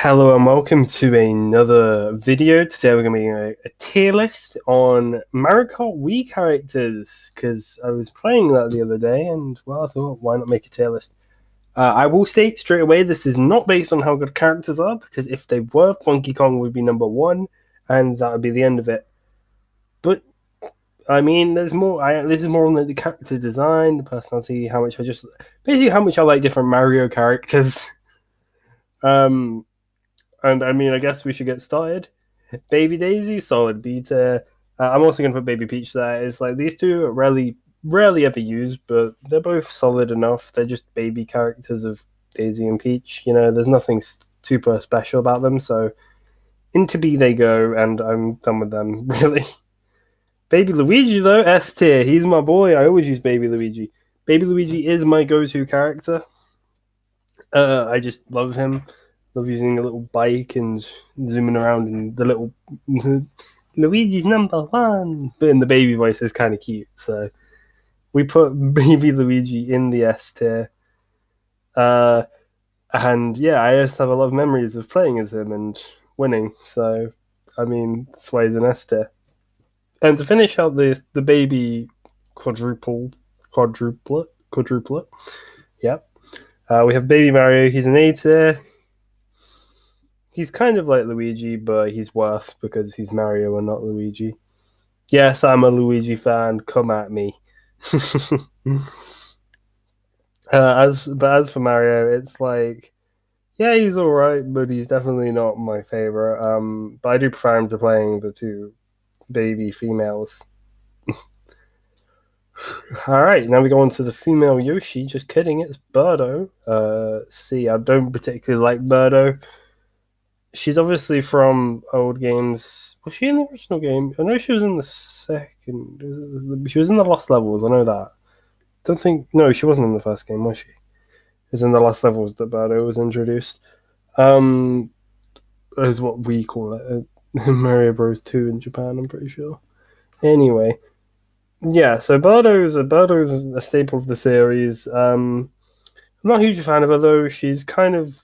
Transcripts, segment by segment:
Hello and welcome to another video. Today we're going to be doing a tier list on Mario Kart Wii characters because I was playing that the other day and, well, I thought, why not make a tier list? I will state straight away this is not based on how good characters are, because if they were, Funky Kong would be number one and that would be the end of it. But, I mean, there's more. This is more on the character design, the personality, how much I like different Mario characters. And I mean, I guess we should get started. Baby Daisy, solid beta. I'm also going to put Baby Peach there. It's like these two are rarely ever used, but they're both solid enough. They're just baby characters of Daisy and Peach. You know, there's nothing super special about them. So into B they go, and I'm done with them, really. Baby Luigi, though, S tier. He's my boy. I always use Baby Luigi. Baby Luigi is my go-to character. I just love him. Love using a little bike and zooming around and the little Luigi's number one, but in the baby voice is kind of cute. So we put Baby Luigi in the S tier. And yeah, I just have a lot of memories of playing as him and winning. So I mean, that's why he's an S tier. And to finish out the baby quadruplet. Yep. We have Baby Mario. He's an A tier. He's kind of like Luigi, but he's worse because he's Mario and not Luigi. Yes, I'm a Luigi fan. Come at me. As for Mario, it's like, yeah, he's all right, but he's definitely not my favorite. But I do prefer him to playing the two baby females. All right, now we go on to the female Yoshi. Just kidding, it's Birdo. See, I don't particularly like Birdo. She's obviously from old games. Was she in the original game? I know she was in the second. She was in the Lost Levels. I know that. Don't think. No, she wasn't in the first game, was she? It was in the Lost Levels that Birdo was introduced. Is what we call it. Mario Bros. 2 in Japan, I'm pretty sure. Anyway, yeah. So Birdo's a staple of the series. I'm not a huge fan of her though. She's kind of.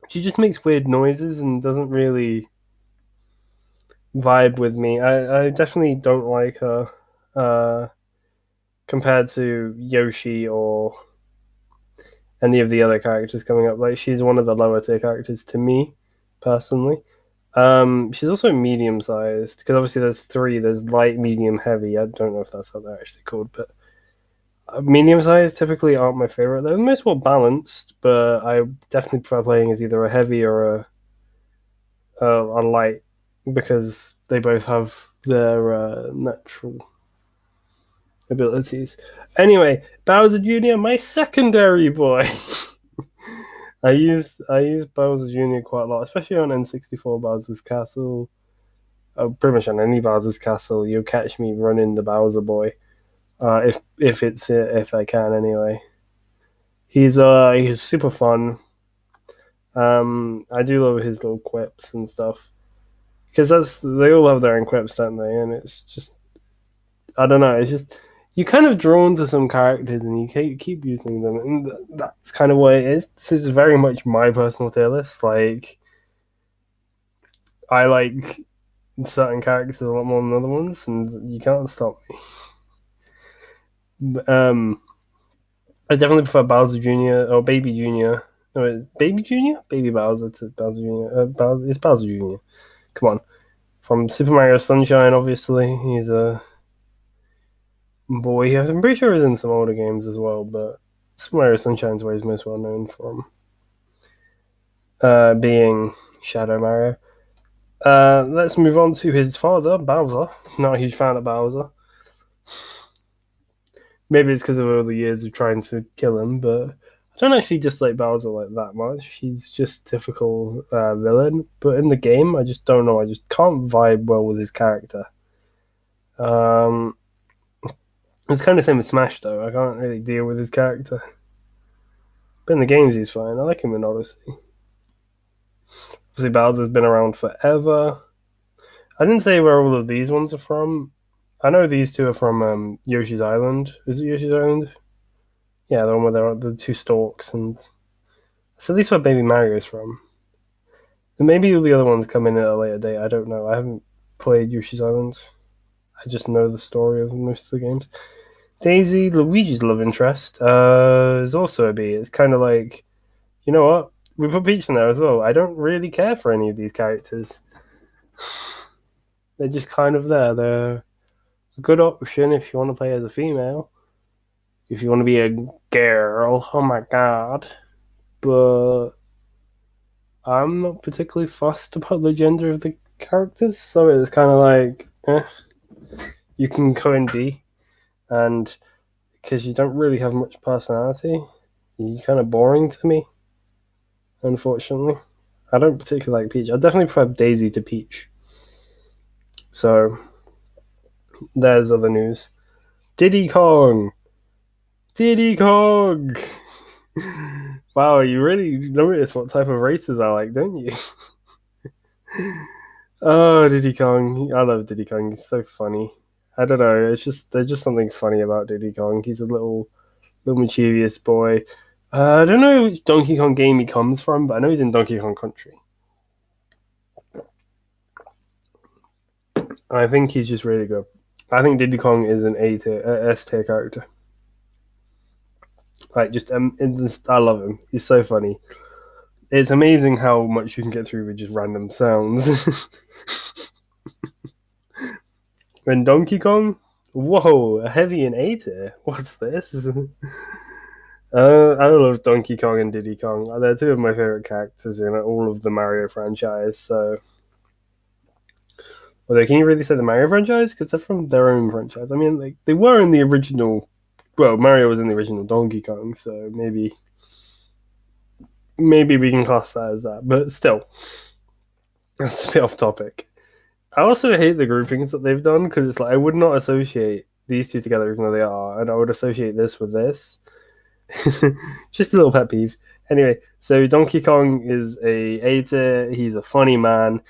She just makes weird noises and doesn't really vibe with me. I definitely don't like her compared to Yoshi or any of the other characters coming up. Like, she's one of the lower tier characters to me, personally. She's also medium sized because obviously there's three. There's light, medium, heavy. I don't know if that's how they're actually called, but medium sized typically aren't my favorite. They're most well balanced, but I definitely prefer playing as either a heavy or a light because they both have their natural abilities. Anyway, Bowser Jr., my secondary boy. I use Bowser Jr. quite a lot, especially on N64 Bowser's Castle. Pretty much on any Bowser's Castle, you'll catch me running the Bowser boy. If I can anyway. He's super fun. I do love his little quips and stuff because they all have their own quips, don't they? And it's just, I don't know. It's just you're kind of drawn to some characters and you keep using them, and that's kind of what it is. This is very much my personal tier list. Like, I like certain characters a lot more than other ones, and you can't stop me. I definitely prefer Bowser Jr. or Baby Jr. No, Baby Jr. Baby Bowser to Bowser Jr. It's Bowser Jr. Come on, from Super Mario Sunshine. Obviously, he's a boy. I'm pretty sure he's in some older games as well, but Super Mario Sunshine's where he's most well known from, being Shadow Mario. Let's move on to his father, Bowser. Not a huge fan of Bowser. Maybe it's because of all the years of trying to kill him, but I don't actually dislike Bowser like that much. He's just typical villain. But in the game, I just don't know. I just can't vibe well with his character. It's kind of the same with Smash, though. I can't really deal with his character. But in the games, he's fine. I like him in Odyssey. Obviously, Bowser's been around forever. I didn't say where all of these ones are from. I know these two are from Yoshi's Island. Is it Yoshi's Island? Yeah, the one where there are the two storks. And so these are where Baby Mario's from. And maybe the other ones come in at a later date. I don't know. I haven't played Yoshi's Island. I just know the story of most of the games. Daisy, Luigi's love interest, is also a B. It's kind of like, you know what? We put Peach in there as well. I don't really care for any of these characters. They're just kind of there. They're a good option if you want to play as a female. If you want to be a girl, oh my god. But I'm not particularly fussed about the gender of the characters, so it's kind of like, you can go in D, and because you don't really have much personality, you're kind of boring to me, unfortunately. I don't particularly like Peach. I definitely prefer Daisy to Peach. So, there's other news. Diddy Kong! Diddy Kong! Wow, you really notice what type of races I like, don't you? Oh, Diddy Kong. I love Diddy Kong. He's so funny. I don't know. There's just something funny about Diddy Kong. He's a little mischievous boy. I don't know which Donkey Kong game he comes from, but I know he's in Donkey Kong Country. I think he's just really good. I think Diddy Kong is an S tier character. Like, I love him. He's so funny. It's amazing how much you can get through with just random sounds. When Donkey Kong, whoa, a heavy and A tier. What's this? I love Donkey Kong and Diddy Kong. They're two of my favorite characters in all of the Mario franchise. So, although, can you really say the Mario franchise? Because they're from their own franchise. I mean, like, they were in the original. Well, Mario was in the original Donkey Kong, so maybe we can class that as that. But still, that's a bit off topic. I also hate the groupings that they've done because it's like I would not associate these two together, even though they are, and I would associate this with this. Just a little pet peeve. Anyway, so Donkey Kong is a tier. He's a funny man,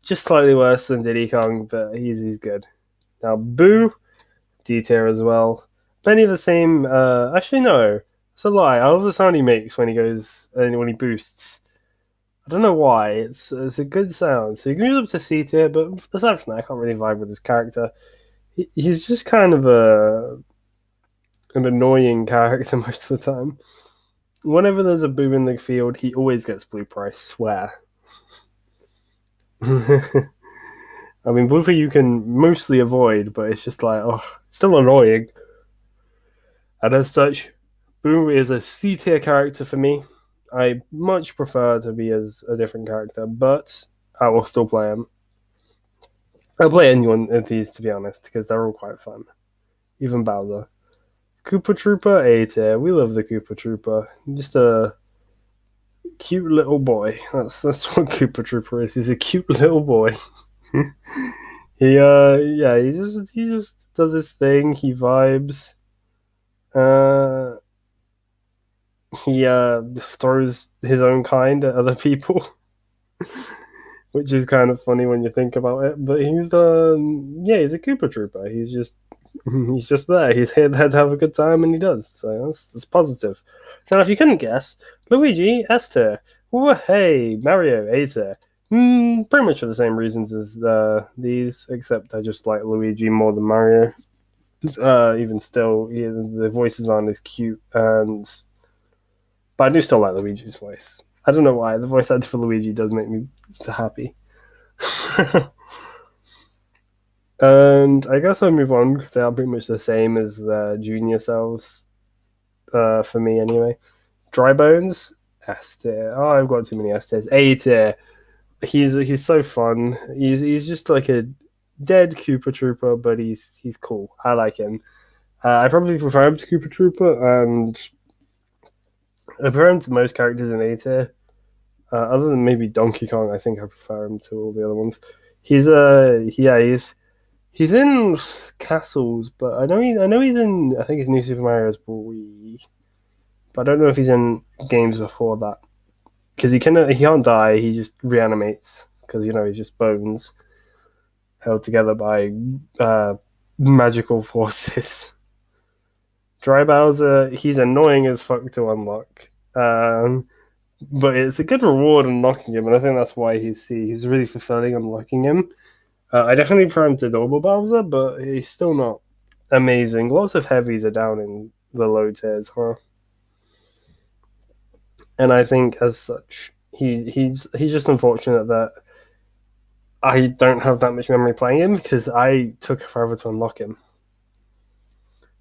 just slightly worse than Diddy Kong, but he's good. Now Boo, D tier as well. Plenty of the same. Actually, no, it's a lie. I love the sound he makes when he goes and when he boosts. I don't know why. It's a good sound. So you can move up to C tier, but aside from that, I can't really vibe with his character. He's just kind of an annoying character most of the time. Whenever there's a Boo in the field, he always gets blooper, I swear. I mean, blooper you can mostly avoid, but it's just like, oh, still annoying. And as such, Boo is a C tier character for me. I much prefer to be as a different character, but I will still play him. I'll play any one of these, to be honest, because they're all quite fun. Even Bowser. Koopa Trooper, A tier. We love the Koopa Trooper. Just a cute little boy. That's what Koopa Trooper is. He's a cute little boy. he just does his thing. He vibes. He throws his own kind at other people, which is kind of funny when you think about it. But he's he's a Koopa Trooper. He's just there. He's here to have a good time, and he does. So that's positive. Now, if you couldn't guess, Luigi S tier. Hey, Mario A tier. Pretty much for the same reasons as these, except I just like Luigi more than Mario. Even still, the voices aren't as cute, but I do still like Luigi's voice. I don't know why. The voice actor for Luigi does make me happy. And I guess I'll move on because they are pretty much the same as the junior selves, for me anyway. Dry Bones, S tier. Oh, I've got too many S tiers. A tier. He's so fun. He's just like a dead Koopa Trooper, but he's cool. I like him. I probably prefer him to Koopa Trooper, and I prefer him to most characters in A tier. Other than maybe Donkey Kong, I think I prefer him to all the other ones. He's in Castles, but I know he's in. I think it's New Super Mario's Wii, but I don't know if he's in games before that because he can't die. He just reanimates because he's just bones held together by magical forces. Dry Bowser, he's annoying as fuck to unlock. but it's a good reward unlocking him, and I think that's why he's really fulfilling unlocking him. I definitely prefer him to Normal Bowser, but he's still not amazing. Lots of heavies are down in the low tiers, huh? And I think as such, he's just unfortunate that I don't have that much memory playing him because I took forever to unlock him.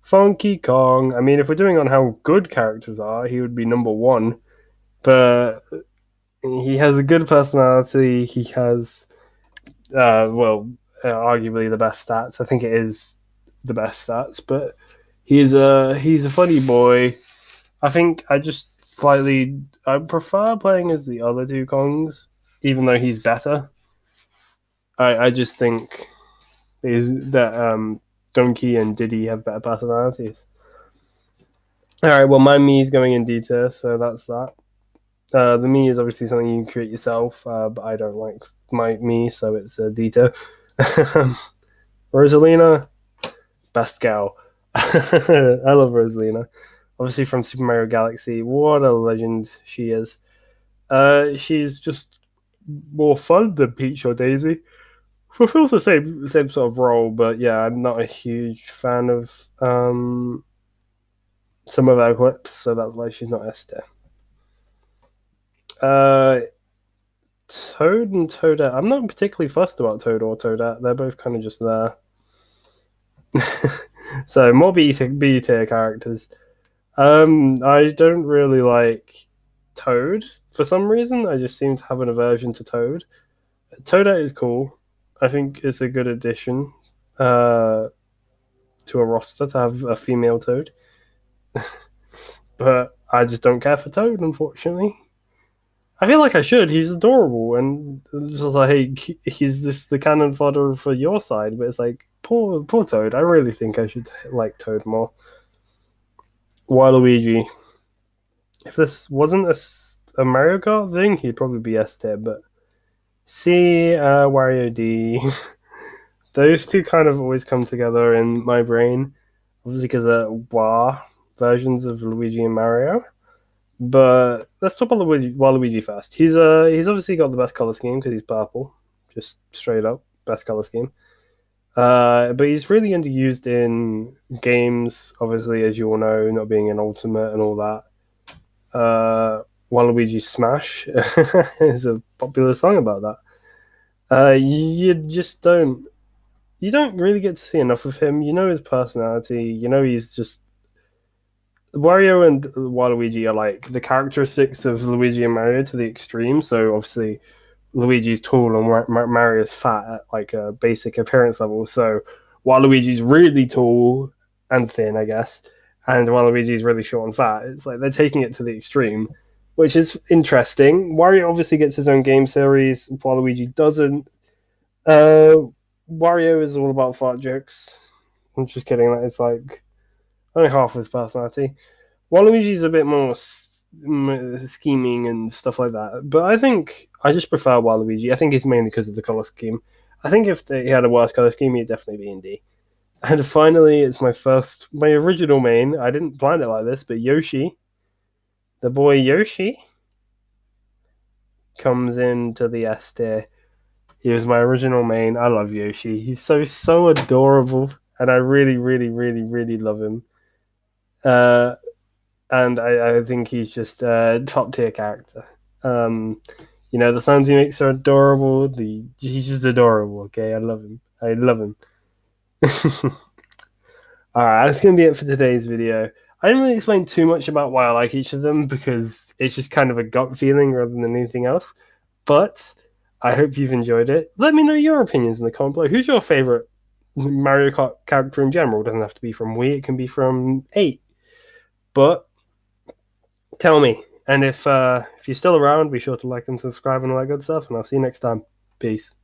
Funky Kong. I mean, if we're doing on how good characters are, he would be number one. But he has a good personality. He has, arguably the best stats. I think it is the best stats. But he's a funny boy. I think I prefer playing as the other two Kongs, even though he's better. I just think is that Donkey and Diddy have better personalities. All right, well, my me is going in D tier, so that's that. The me is obviously something you can create yourself, but I don't like my me, so it's a D tier. Rosalina, best gal. I love Rosalina. Obviously from Super Mario Galaxy, what a legend she is. She's just more fun than Peach or Daisy. Fulfills the same sort of role, but yeah, I'm not a huge fan of some of her clips, so that's why she's not S tier. Toad and Toadette. I'm not particularly fussed about Toad or Toadette. They're both kind of just there. So more B tier characters. I don't really like Toad for some reason. I just seem to have an aversion to Toad. Toadette is cool. I think it's a good addition to a roster to have a female Toad. But I just don't care for Toad, unfortunately. I feel like I should. He's adorable, and just like he's just the cannon fodder for your side. But it's like poor Toad. I really think I should like Toad more. Waluigi. If this wasn't a Mario Kart thing, he'd probably be S tier. But C, Wario D. Those two kind of always come together in my brain, obviously because they're Wah versions of Luigi and Mario. But let's talk about Waluigi first. He's obviously got the best color scheme because he's purple, just straight up best color scheme. But he's really underused in games, obviously, as you all know, not being an ultimate and all that. Waluigi Smash is a popular song about that. You don't really get to see enough of him. You know his personality. You know he's just Wario and Waluigi are like the characteristics of Luigi and Mario to the extreme. So obviously, Luigi's tall and Mario's fat at like a basic appearance level. So Waluigi's really tall and thin, I guess, and Waluigi's really short and fat. It's like they're taking it to the extreme, which is interesting. Wario obviously gets his own game series. Waluigi doesn't. Wario is all about fart jokes. I'm just kidding. That is like only half of his personality. Waluigi's a bit more scheming and stuff like that, but I think I just prefer Waluigi. I think it's mainly because of the color scheme. I think if he had a worse color scheme, he'd definitely be in D. And finally, it's my original main. I didn't plan it like this, but Yoshi, the boy Yoshi, comes into the S tier. He was my original main. I love Yoshi. He's so adorable, and I really, really, really, really love him. And I think he's just a top tier character. The sounds he makes are adorable. He's just adorable. Okay, I love him. I love him. All right, that's gonna be it for today's video. I didn't really explain too much about why I like each of them because it's just kind of a gut feeling rather than anything else. But I hope you've enjoyed it. Let me know your opinions in the comment below. Who's your favorite Mario Kart character in general? It doesn't have to be from Wii. It can be from 8. But tell me. And if you're still around, be sure to like and subscribe and all that good stuff. And I'll see you next time. Peace.